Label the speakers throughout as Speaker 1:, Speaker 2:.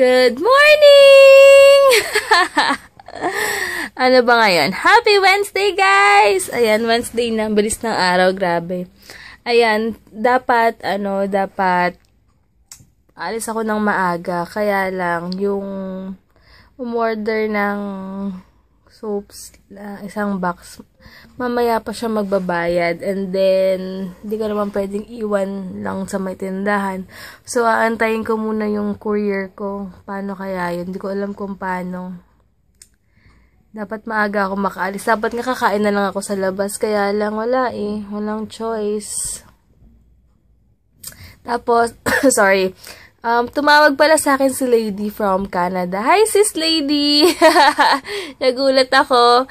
Speaker 1: Good morning! Ano ba ngayon? Happy Wednesday, guys! Ayan, Wednesday na. Bilis ng araw, grabe. Ayan, dapat alis ako ng maaga. Kaya lang, yung umorder ng soaps, isang box, mamaya pa siya magbabayad. And then, hindi ko naman pwedeng iwan lang sa may tindahan. So, aantayin ko muna yung courier ko. Paano kaya yun? Hindi ko alam kung paano. Dapat maaga ako makaalis. Dapat nga kakain na lang ako sa labas. Kaya lang, wala eh. Walang choice. Tapos, sorry. Tumawag pala sa akin si Lady from Canada. Hi, sis Lady! Nagulat ako.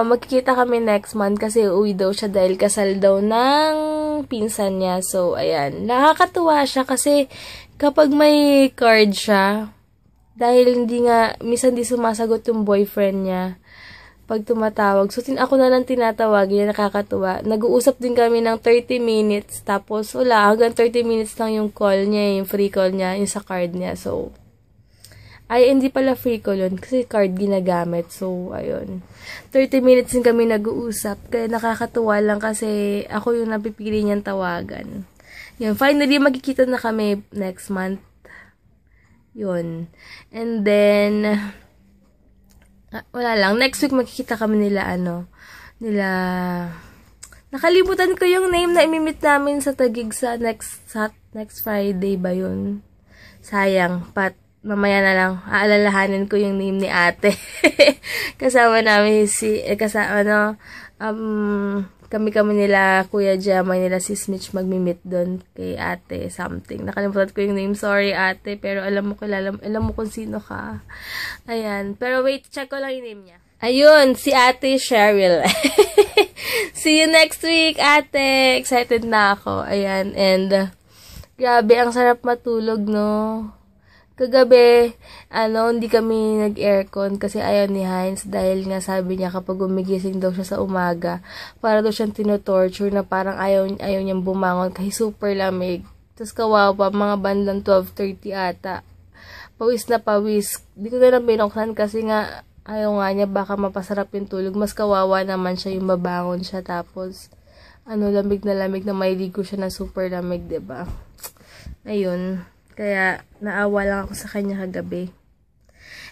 Speaker 1: Magkikita kami next month kasi uwi daw siya dahil kasal daw ng pinsan niya. So, ayan. Nakakatuwa siya kasi kapag may card siya, dahil minsan di sumasagot yung boyfriend niya pag tumatawag. So, ako na lang tinatawag. Yan, nakakatuwa. Nag-uusap din kami ng 30 minutes. Tapos, wala. Hanggang 30 minutes lang yung call niya, yung free call niya, yung sa card niya. So, hindi pala free call yun. Kasi card ginagamit. So, ayun. 30 minutes din kami nag-uusap. Kaya nakakatuwa lang kasi ako yung napipili niyang tawagan. Yun. Finally, magkikita na kami next month. Yun. And then, wala lang. Next week, makikita kami nila, nakalimutan ko yung name na imimit namin sa Taguig sa next Friday ba yun? Sayang. Mamaya na lang, aalalahanin ko yung name ni ate. Kasama namin kami nila, Kuya Jamay, nila Sis Mitch magmi-meet doon kay ate something. Nakalimutan ko yung name. Sorry ate, pero alam mo kung sino ka. Ayan. Pero wait, check ko lang yung name niya. Ayun, si ate Cheryl. See you next week, ate. Excited na ako. Ayan. And, grabe, ang sarap matulog, no? Kagabi, hindi kami nag-aircon kasi ayaw ni Heinz dahil nga sabi niya kapag gumigising daw siya sa umaga, para daw siyang tinotorture na parang ayaw niyang bumangon kasi super lamig. Tapos kawawa, mga bandang 12:30 ata. Pawis na pawis. Di ko na binuksan kasi nga ayaw nga niya baka mapasarap yung tulog. Mas kawawa naman siya yung mabangon siya tapos lamig na mailigo siya na super lamig, diba? Ayun. Kaya, naawa lang ako sa kanya kagabi.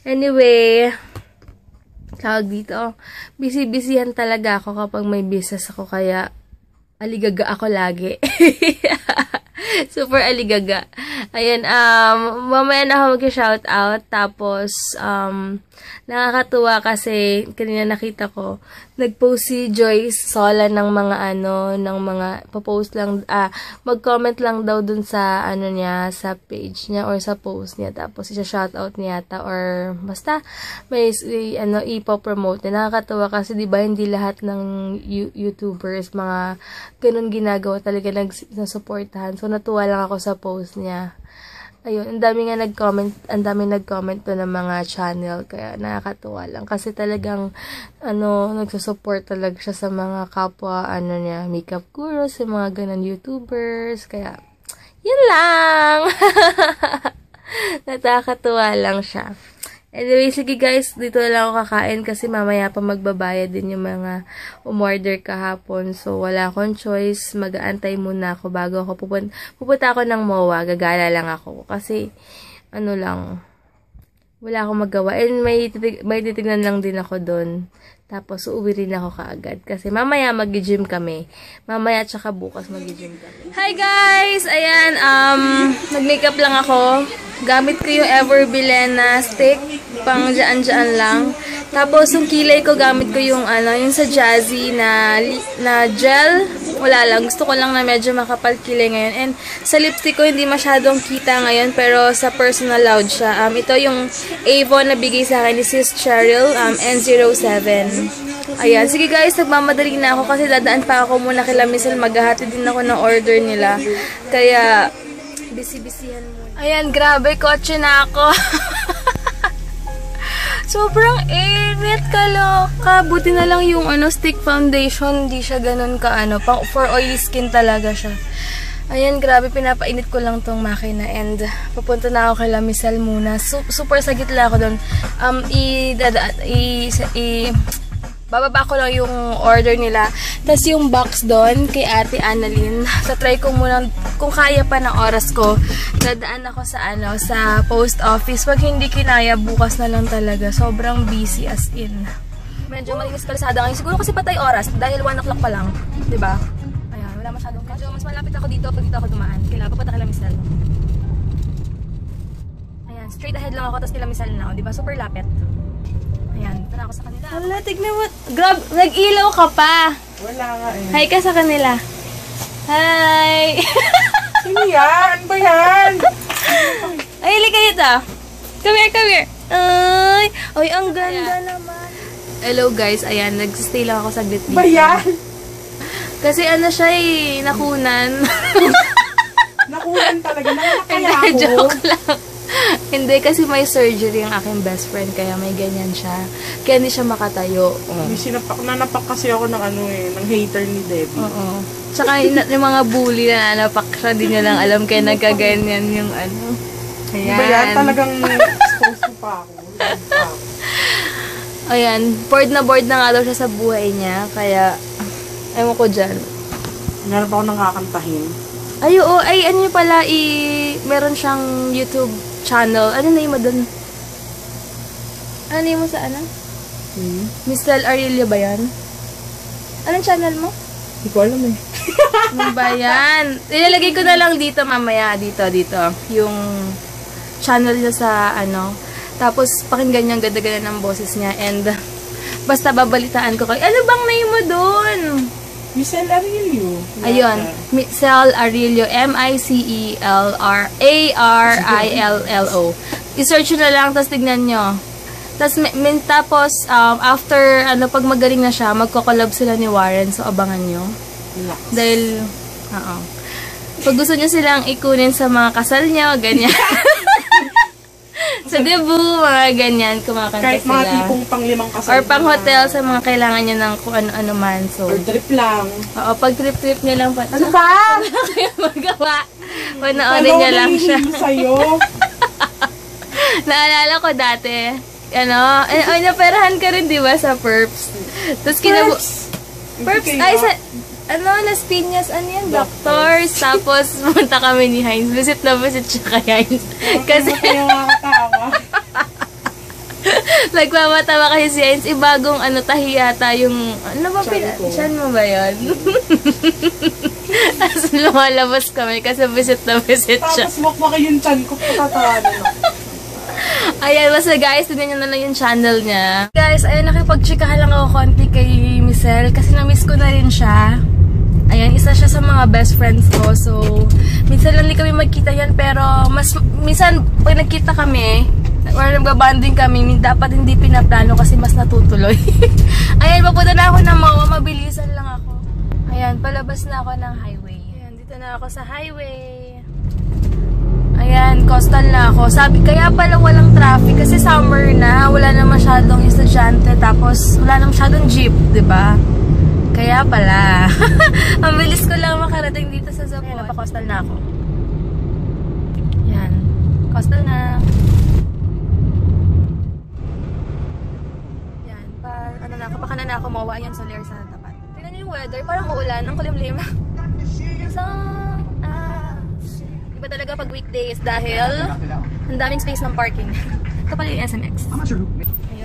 Speaker 1: Anyway, tawag dito, busy-busyhan talaga ako kapag may business ako, kaya aligaga ako lagi. Super aligaga. Ayan, mamaya na ako mag-shoutout, tapos, nakakatuwa kasi, kanina nakita ko, nag-post si Joyce Sola ng mga pa-post lang, mag-comment lang daw dun sa, niya, sa page niya, or sa post niya, tapos isa-shoutout niya yata, or basta, may, ipo-promote niya. Nakakatuwa kasi, di ba, hindi lahat ng YouTubers, mga ganun ginagawa talaga nasuportahan. So, natuwa lang ako sa post niya. Ayun, ang dami nag-comment to ng mga channel, kaya nakakatuwa lang. Kasi talagang, nagsusupport talaga siya sa mga kapwa, niya, makeup gurus, sa mga ganun YouTubers, kaya, yun lang! Nakakatuwa lang siya. Anyway, sige guys, dito lang ako kakain kasi mamaya pa magbabayad din yung mga umorder kahapon. So, wala akong choice. Mag-aantay muna ako bago ako pupunta ako ng MOA. Gagala lang ako. Kasi, wala akong magawa. And may titignan lang din ako doon. Tapos, uuwi rin ako kaagad. Kasi mamaya mag-gym kami. Mamaya tsaka bukas mag-gym kami. Hi guys! Ayan, nag-makeup lang ako. Gamit ko yung Everbillen na stick. Pang dyan-dyan lang. Tapos, yung kilay ko, gamit ko yung, yung sa Jazzy na gel. Wala lang. Gusto ko lang na medyo makapal kilay ngayon. And, sa lipstick ko, hindi masyadong kita ngayon. Pero, sa personal loud siya. Ito yung Avon na bigay sa akin ni Sis Cheryl, N07. Ayan. Sige guys, nagmamadali na ako kasi dadaan pa ako muna kila Missel. Maghahati din ako ng order nila. Kaya, busy-busyhan muna. Ayan, grabe. Kotse na ako. Sobrang init, kaloka. Buti na lang yung stick foundation, hindi siya ganun ka for oily skin talaga siya. Ayan, grabe, pinapainit ko lang tong makina and papunta na ako kay Lamisel muna. Super sagit lang ako doon. Bababa ko lang yung order nila. Tapos yung box doon kay Ate Annalyn. Tatry ko muna kung kaya pa ng oras ko. Dadaan ako sa sa post office. Pag hindi kinaya, bukas na lang talaga. Sobrang busy as in. Medyo malinis kalsada ngayon. Siguro kasi patay oras dahil 1 o'clock pa lang. 'Di ba? Ayan, wala masyadong medyo mas malapit ako dito pag dito ako dumaan. Kailangan papunta kay Lamisel. Ayan, straight ahead lang ako tapos kay Lamisel na ako. 'Di ba? Super lapit. Ayan, tara ako sa kanila. Hala, tignan mo. Grab, nag-ilaw ka pa.
Speaker 2: Wala nga eh.
Speaker 1: Hi ka sa kanila. Hi!
Speaker 2: Sino yan? Ano ba yan?
Speaker 1: Ay, halika dito. Come here, come here. Ay, ang ganda naman. Hello guys, ayan, nag-stay lang ako saglit dito.
Speaker 2: Ba yan?
Speaker 1: Kasi siya nakunan.
Speaker 2: Nakunan talaga. Nakakaya
Speaker 1: Hindi,
Speaker 2: ako.
Speaker 1: joke lang. Hindi, kasi may surgery ang aking best friend, kaya may ganyan siya. Kaya hindi siya makatayo.
Speaker 2: Nanapak kasi ako ng ng hater ni Debbie.
Speaker 1: Oo. Tsaka yung mga bully na nanapak siya, di niya lang alam kaya nagkaganyan yung Ayan.
Speaker 2: Diba yan? Talagang exposed ko pa ako.
Speaker 1: Ayan, bored na nga daw siya sa buhay niya, kaya ewan ko dyan.
Speaker 2: Meron pa ako nang kakantahin.
Speaker 1: Ay, oo. Ay, ano yung pala, meron siyang YouTube channel. Ano name mo dun? Ano name mo sa Miss Tel Arilio ba yan? Anong channel mo?
Speaker 2: Hindi ko alam eh.
Speaker 1: Ano ba yan? Ilalagay ko na lang dito mamaya. Dito. Yung channel niya sa Tapos, pakinggan niya ang ganda-ganda ng boses niya. And, basta babalitaan ko kayo. Ano bang name mo dun?
Speaker 2: Micel Arilio.
Speaker 1: Ayun. Micel Arilio. M-I-C-E-L-R-A-R-I-L-L-O. I-search nyo na lang, tapos tignan nyo. Tapos, after, pag magaling na siya, magko-collab sila ni Warren. So, abangan nyo.
Speaker 2: Relax.
Speaker 1: Dahil, pag gusto nyo silang ikunin sa mga kasal nyo, ganyan. Sa debut, mga ganyan, kumakanta
Speaker 2: Kahit
Speaker 1: sila.
Speaker 2: mga tipong pang-5 kasal.
Speaker 1: Or pang-hotel sa mga kailangan nyo ng kung ano-ano man. So,
Speaker 2: Or trip lang.
Speaker 1: oo, pag trip-trip nyo lang pa.
Speaker 2: Ano ba?
Speaker 1: Wala kayo magawa. Panoorin nyo lang siya.
Speaker 2: Sa'yo.
Speaker 1: Naalala ko dati, naperahan ka rin, di ba, sa Perps? Tapos Perps, ay, sa, Las Piñas, yan, Doctors. Tapos, pumunta kami ni Heinz. Visit siya kay Heinz. Kasi, nagmamatawa kasi si Heinz. Ibagong, tahi yata yung, chan mo ba yun? Tapos, lumalabas kami kasi visit siya.
Speaker 2: Tapos, mukha yung chan ko. Patatawanan ako.
Speaker 1: Ayan, basta guys, tignan nyo na lang yung channel niya. Guys, ayan, nakipag-chikahan lang ako konti kay Micel kasi na-miss ko na rin siya. Ayan, isa siya sa mga best friends ko. So, minsan lang hindi kami magkita yan, pero minsan, pag nagkita kami, or nagbabanding kami, dapat hindi pinaplano kasi mas natutuloy. Ayan, papunta na ako ng MOA, mabilisan lang ako. Ayan, palabas na ako ng highway. Ayan, dito na ako sa highway. Ayan, coastal na ako. Kaya pala walang traffic kasi summer na, wala na masyadong estudyante, tapos wala na masyadong jeep, 'di ba? Kaya pala. Ang bilis ko lang makarating dito sa Zapon. Ayan, napa-coastal na ako. Ayan, coastal na. Ayan, kapaka na ako, mawa yan sa layer sa tapat. Tingnan niyo yung weather, parang uulan, ang kulimlim. So, iba talaga pag weekdays dahil ang daming space ng parking. Ito pala yung SMX. Ayun,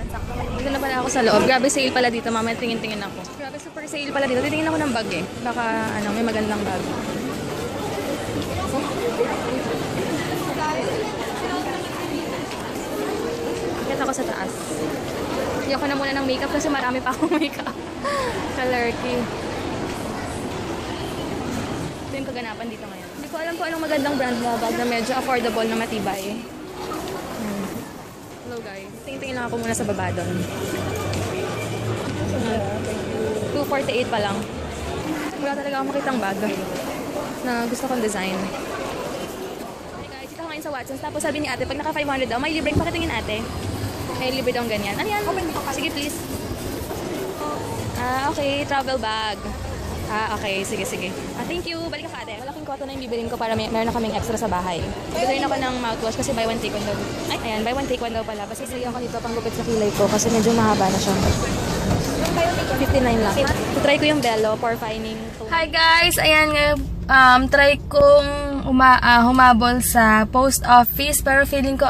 Speaker 1: sakto. Dito na pala ako sa loob. Grabe sale pala dito. Mamaya tingin-tingin ako. Grabe super sale pala dito. Titingin ako ng bag eh. Baka may magandang bag. Akit ako sa taas. Ayoko na muna ng makeup kasi marami pa akong makeup. Kalerky. Ito yung kaganapan dito ngayon. Hindi ko alam kung anong magandang brand na bag na medyo affordable na matibay. Hello guys. Tingin-tingin lang ako muna sa baba doon. 248 pa lang. Wala talaga akong makitang bag na gusto kong design. Hey guys, dito ako ngayon sa Watsons. Tapos sabi ni ate, pag naka 500 daw, may libre. Pakitingin ate. May libre daw ganyan. Ano yan? Sige please. Okay. Travel bag.
Speaker 3: Okay. Sige. Thank you. Balik ka ate. Malaking kotton na yung bibilin ko para meron na kaming extra sa bahay. Bili ako ng mouthwash kasi buy one take one daw. Ay, ayan, buy one take one daw pala. Basta sige ako dito pang gupit sa kilay ko kasi medyo mahaba na siya. 59 lang. Try ko yung Bello for finding.
Speaker 1: Hi guys! Ayan ngayon, try kong humabol sa post office pero feeling ko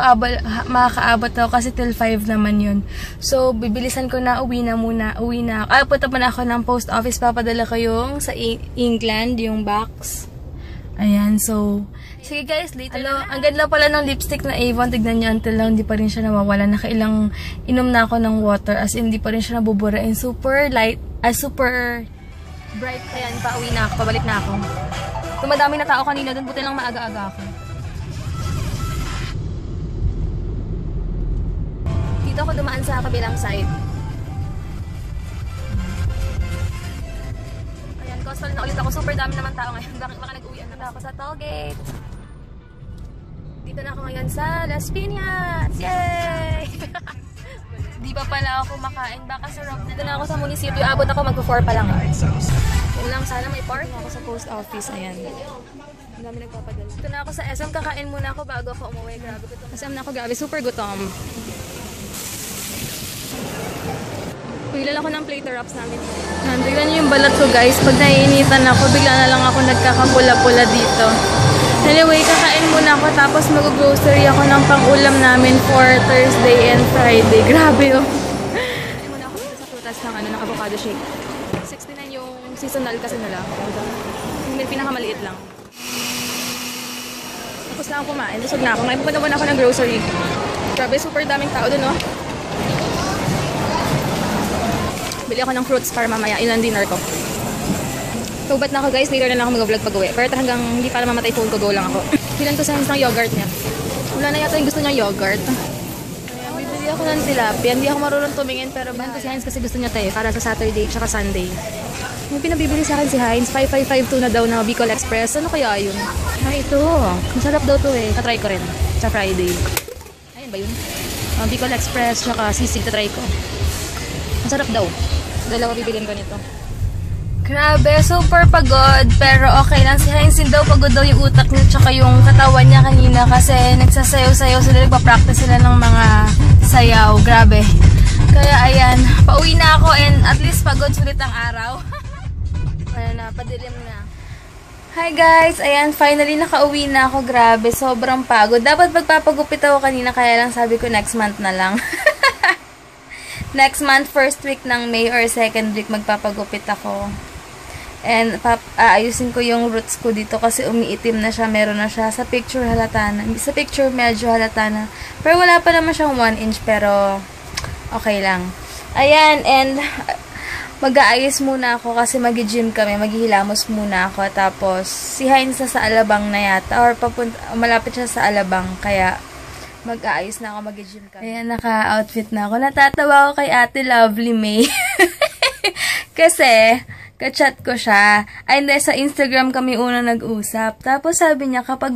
Speaker 1: makakaabot ako kasi till 5 naman yun. So, bibilisan ko na, uwi na. Punta pa na ako ng post office, papadala ko yung sa England, yung box. Ayan, so, sige guys, later. Ang ganda pala ng lipstick na Avon. Tignan nyo, until now, hindi pa rin siya nawawala. Nakailang inom na ako ng water, as in, hindi pa rin siya nabubura. And super light, super bright. Ayan, pauwi na ako, pabalik na ako. Tumadami na tao kanina dun, buti lang maaga-aga ako. Dito ako dumaan sa kabilang side. Ayan, coastal na ulit ako. Super dami naman tao ngayon. Baka nag-uwian na ako sa toll gate. Dito na ako ngayon sa Las Piñas! Yay! Di pa pala ako kumakain. Baka sarap. Dito na ako sa munisipyo. Abot ako, mag-4 pa lang. Yun lang, sana may park. Ako sa post office. Ayan. Ang dami nagpapadala. Dito na ako sa SM. Kakain muna ako bago ako umuwi. Grabe gutom.
Speaker 3: SM na ako, grabe. Super gutom. Pilal ako ng plater wraps namin.
Speaker 1: Tignan nyo yung balat ko guys. Pag naiinitan ako, bigla na lang ako nagkakapula-pula dito. Anyway, kakain muna ako tapos mag-grocery ako ng pang-ulam namin for Thursday and Friday. Grabe oh.
Speaker 3: Kakain muna ako dito sa prutas ng avocado shake. 69 yung seasonal kasi nila. Yung pinakamaliit lang. Tapos na ako kumain. Busog na ako. Ngayon pupunta muna ako ng grocery. Grabe, super daming tao dun oh. Bili ako ng fruits para mamaya ilan dinner ko. So, ba't na ako guys? Later na lang ako mag-vlog pag-uwi. Pero hanggang hindi para mamatay phone ko, go lang ako. Bilan ko sa hands ng yogurt niya. Wala na yata yung gusto niya yogurt.
Speaker 1: Ayan, bibili ako ng tilapia. Hindi ako marunong tumingin pero
Speaker 3: Bilan ko si Heinz kasi gusto niya tayo para sa Saturday tsaka Sunday. May pinabibili sa akin si Heinz. 5552 na daw na Bicol Express. Ano kaya yun? Ito. Masarap daw to eh. Tatry ko rin. Sa Friday. Ayun ba yun? Bicol Express tsaka sisig. Tatry ko. Masarap daw. Dalawa bibilin ko nito.
Speaker 1: Grabe, super pagod. Pero okay lang. Si Heinz daw pagod daw yung utak niya tsaka yung katawan niya kanina kasi nagsasayaw-sayaw sila. Nagpa-practice sila ng mga sayaw. Grabe. Kaya ayan, pauwi na ako and at least pagod sulit ang araw. Ayan na, padilim na. Hi guys! Ayan, finally nakauwi na ako. Grabe, sobrang pagod. Dapat magpapagupit ako kanina kaya lang sabi ko next month na lang. Next month, first week ng May or second week magpapagupit ako. And aayusin ko yung roots ko dito kasi umiitim na siya. Meron na siya. Sa picture halata na. Sa picture medyo halata na. Pero wala pa naman siyang 1 inch pero okay lang. Ayan, and mag-aayos muna ako kasi mag-gym kami. Maghihilamos muna ako. Tapos si Heinz na sa Alabang na yata. Or malapit siya sa Alabang. Kaya mag-aayos na ako, mag-gym kami. Ayan, naka-outfit na ako. Natatawa ako kay Ate Lovely May. Kasi ka-chat ko siya. Ay, hindi, sa Instagram kami unang nag-usap. Tapos sabi niya, kapag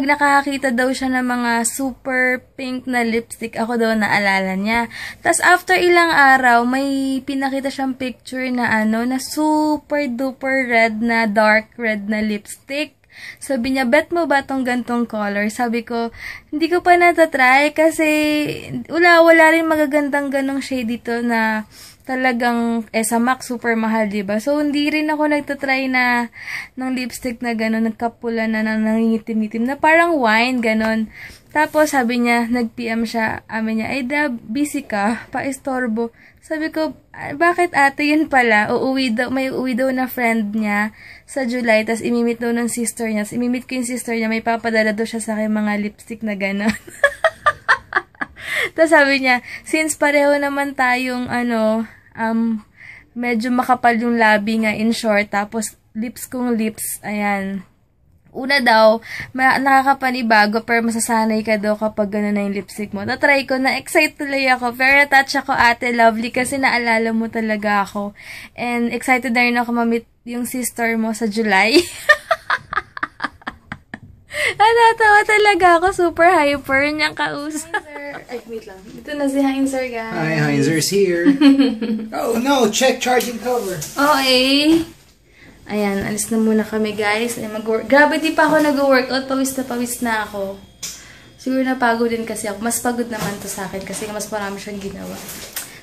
Speaker 1: nakakakita daw siya ng mga super pink na lipstick, ako daw naalala niya. Tapos after ilang araw, may pinakita siyang picture na na super duper red na dark red na lipstick. Sabi niya, bet mo ba tong gantong color? Sabi ko, hindi ko pa natatry kasi wala rin magagandang ganong shade dito na talagang sa MAC super mahal, diba? So, hindi rin ako nagtatry na ng lipstick na gano'n, nagkapula na nangingitim-itim na parang wine, gano'n. Tapos, sabi niya, nag-PM siya, amin niya, ay busy ka, pa-istorbo. Sabi ko, bakit ate yun pala? May uuwi daw na friend niya sa July, tas imimit daw ng sister niya. Imimit ko yung sister niya, may papadala daw siya sa akin mga lipstick na gano'n. Tapos sabi niya, since pareho naman tayong medyo makapal yung labi nga in short, tapos lips kong lips, ayan. Una daw, nakakapanibago pero masasanay ka daw kapag gano'n na yung lipstick mo. Natry ko, na-excite tuloy ako. Pero na-touch ako, Ate Lovely, kasi naalala mo talaga ako. And excited na rin ako ma-meet yung sister mo sa July. Natawa talaga ako. Super hyper niyang kausap. Ay, wait lang. Ito na si Heinzer, guys.
Speaker 4: Hi, Heinzer's here. Oh no, check charging cover.
Speaker 1: Okay. Ayan, alis na muna kami, guys. Ay, grabe, di pa ako nag-workout. Pawis na ako. Siguro napagod din kasi ako. Mas pagod naman to sa akin kasi mas marami siyang ginawa.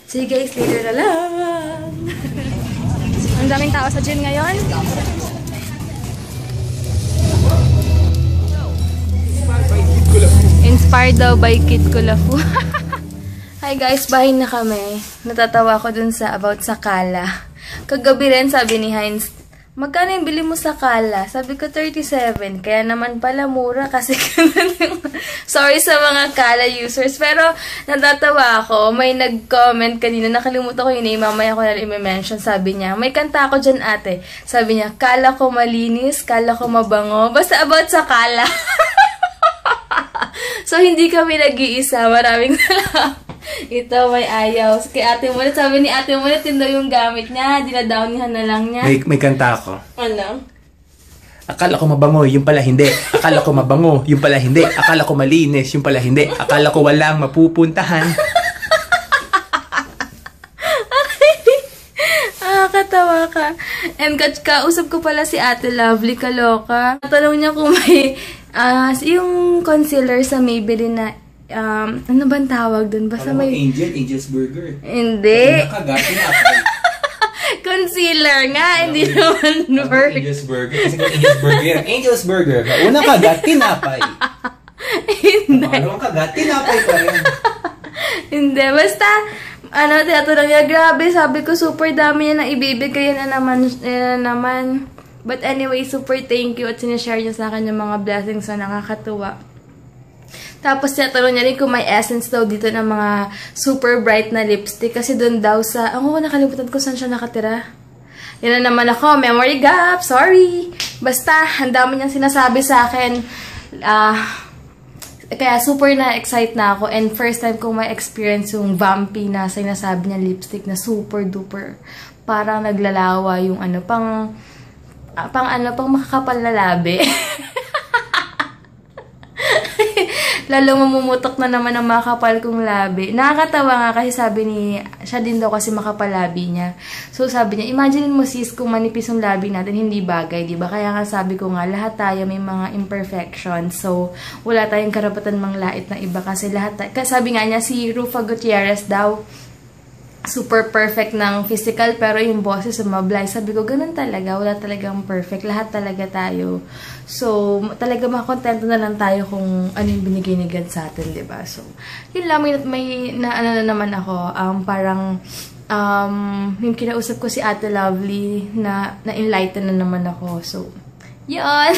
Speaker 1: Sige, guys, later na lang.
Speaker 3: Ang daming tao sa gym ngayon.
Speaker 1: Inspired daw by Kid Kulafu. Hi guys, bahay na kami. Natatawa ko dun sa about sa Kala. Kagabi rin sabi ni Heinz, magkano yung bili mo sa Kala? Sabi ko 37. Kaya naman pala mura kasi sorry sa mga Kala users. Pero natatawa ako. May nag-comment kanina. Nakalimutan ko yun eh. Mamaya ko na i-mention. Sabi niya, may kanta ako dyan ate. Sabi niya, kala ko malinis, kala ko mabango. Basta about sa Kala. So, hindi kami nag-iisa. Maraming salamat. Ito, may ayaw. Kay Ate Mulit, sabi ni Ate Mulit, yun daw yung gamit niya. Dinadownihan na lang niya.
Speaker 4: May kanta ako.
Speaker 2: Ano?
Speaker 4: Akala ko mabango, yung pala hindi. Akala ko mabango, yung pala hindi. Akala ko malinis, yung pala hindi. Akala ko walang mapupuntahan.
Speaker 1: Katawa ka. And kausap ko pala si Ate Lovely, kaloka. Tanong niya kung may yung concealer sa Maybelline na ano bang tawag dun? Basta may...
Speaker 4: Angel's Burger.
Speaker 1: Hindi.
Speaker 4: Nakagatin na.
Speaker 1: Concealer nga, hindi naman burger.
Speaker 4: Angel's Burger. Kasi kung Angel's Burger yan. Angel's Burger. Unang kagat, tinapay.
Speaker 1: Hindi.
Speaker 4: Ano ang kagat, tinapay pa rin.
Speaker 1: Hindi. Basta, tinatanong niya, grabe, sabi ko, super dami niya na ibibigay na naman. But anyway, super thank you at sinishare niya sa akin yung mga blessings na nakakatuwa. Tapos tinatanong niya rin kung may essence daw dito ng mga super bright na lipstick. Kasi doon daw sa... nakalimutan ko saan siya nakatira. Yan na naman ako. Memory gap. Sorry. Basta, ang dami niyang sinasabi sa akin. Kaya super na-excite na ako. And first time kong ma-experience yung vampy na sinasabi niya lipstick na super duper. Parang naglalawa yung pang makakapal na labi. Lalo mamumutok na naman ang makapal kong labi. Nakakatawa nga kasi siya din daw kasi makapal labi niya. So sabi niya, imagine mo sis kung manipis yung labi natin, hindi bagay, diba? Kaya nga sabi ko nga, lahat tayo may mga imperfections. So wala tayong karapatan manglait ng iba kasi sabi nga niya, si Rufa Gutierrez daw, super perfect ng physical, pero yung boses sumablay. Sabi ko, ganun talaga. Wala talagang perfect. Lahat talaga tayo. So, talaga makakontento na lang tayo kung ano yung binigay ni God sa atin, diba? So, yun lang. May na naman ako. Yung kinausap ko si Ate Lovely, na-enlighten na naman ako. So, yun.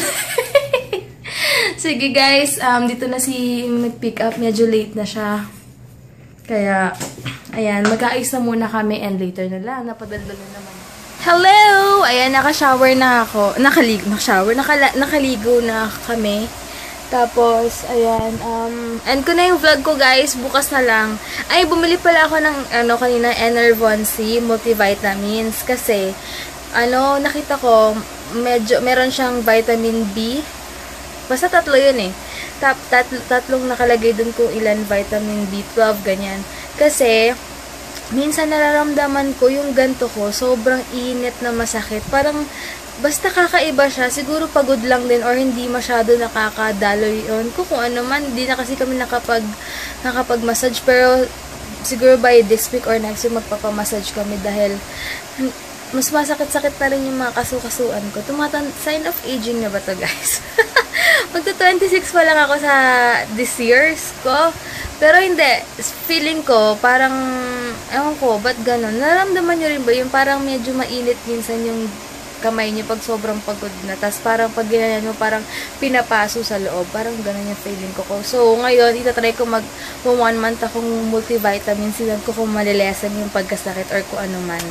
Speaker 1: Sige guys, dito na si nag-pick up. Medyo late na siya. Kaya, ayan, mag-aayos na muna kami and later na lang, napadaldal na naman. Hello! Ayan, naka-shower na ako. Nakaligo na kami. Tapos, ayan, end ko na yung vlog ko guys, bukas na lang. Ay, bumili pala ako ng, kanina, Enervon C multivitamins. Kasi, nakita ko, meron siyang vitamin B. Basta 3 yun eh. Tatlong nakalagay dun kung ilan vitamin B12, ganyan. Kasi, minsan nararamdaman ko yung ganto ko, sobrang init na masakit. Parang, basta kakaiba siya. Siguro pagod lang din or hindi masyado nakakadaloy yun. Kung ano man, hindi na kasi kami nakapag-massage. Pero, siguro by this week or next week, magpapamassage kami dahil mas masakit-sakit na rin yung mga kasukasuan ko. Sign of aging na ba to guys? Magto-26 pa lang ako sa this years ko. Pero hindi. Feeling ko, parang, ewan ko, ba't ganon? Nararamdaman nyo rin ba yung parang medyo mainit minsan yung kamay nyo pag sobrang pagod na. Tapos parang pag ginanyan mo, parang pinapaso sa loob. Parang ganon yung feeling ko. So, ngayon, itatry ko 1 month akong multivitamin. Silan ko kung malilesen yung pagkasakit or kung ano man.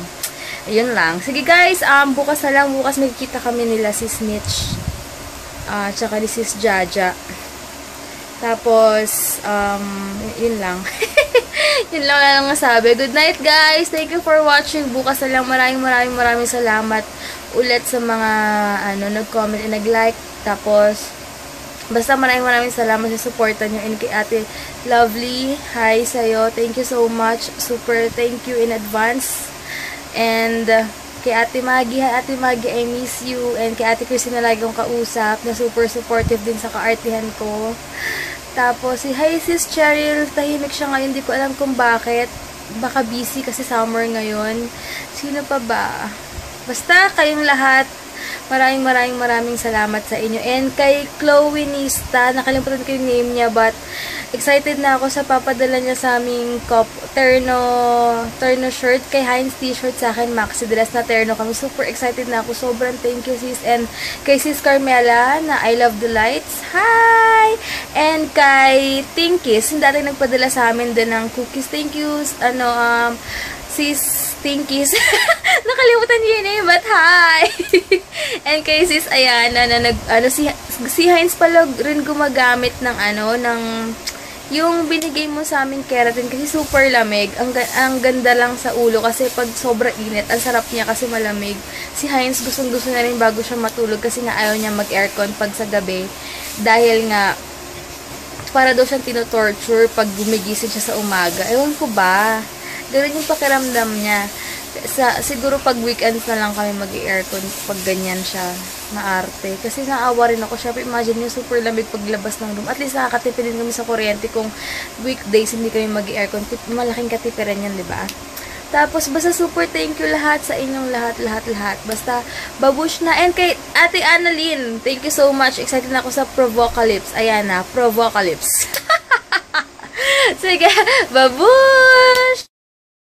Speaker 1: Ayun lang. Sige guys, bukas na lang. Bukas makikita kami nila si Snitch. Tsaka ni Sis Jaja. Tapos, yun lang. Yun lang lang masabi. Good night guys. Thank you for watching. Bukas na lang. Maraming salamat ulit sa mga nag-comment and nag-like. Tapos, Basta maraming salamat sa suporta nyo. And kay Ate Lovely, hi sa'yo. Thank you so much. Super thank you in advance. And kay Ate Maggie, hi Ate Maggie, I miss you. And kay Ate Christine na lagi kong kausap, na super supportive din sa kaartihan ko. Tapos, hi Sis Cheryl, tahimik siya ngayon, di ko alam kung bakit. Baka busy kasi summer ngayon. Sino pa ba? Basta kayong lahat, maraming salamat sa inyo. And kay Chloe Nista, nakalimutan ko yung name niya, but excited na ako sa papadala niya sa aming terno shirt. Kay Heinz t-shirt sa akin, maxi dress na terno kami. Super excited na ako. Sobrang thank you, sis. And kay sis Carmela, na I love the lights. Hi! And kay Tinkis, yung dati nagpadala sa amin din ng cookies. Thank you, sis Tinkis. Nakalimutan niyo yun eh, but hi! And kay sis Ayana, na si Heinz pala rin gumagamit ng yung binigay mo sa amin keratin kasi super lamig. Ang ganda lang sa ulo kasi pag sobra init, ang sarap niya kasi malamig. Si Heinz gustong-gusto na rin bago siya matulog kasi nga ayaw niya mag-aircon pag sa gabi. Dahil nga, para daw siyang tinotorture pag gumigising siya sa umaga. Ewan ko ba? Ganun yung pakiramdam niya. Siguro pag weekends na lang kami mag-aircon pag ganyan siya, maarte. Kasi naawa rin ako. Syempre, imagine yung super lamig paglabas ng room. At least nakakatipid din kami sa kuryente kung weekdays hindi kami mag-aircon. Malaking katipiran yan, di ba? Tapos, basta super thank you lahat sa inyong lahat. Basta, babush na. And kay Ate Annalyn, thank you so much. Excited na ako sa Provocalypse. Ayan na, Provocalypse. Sige, babush!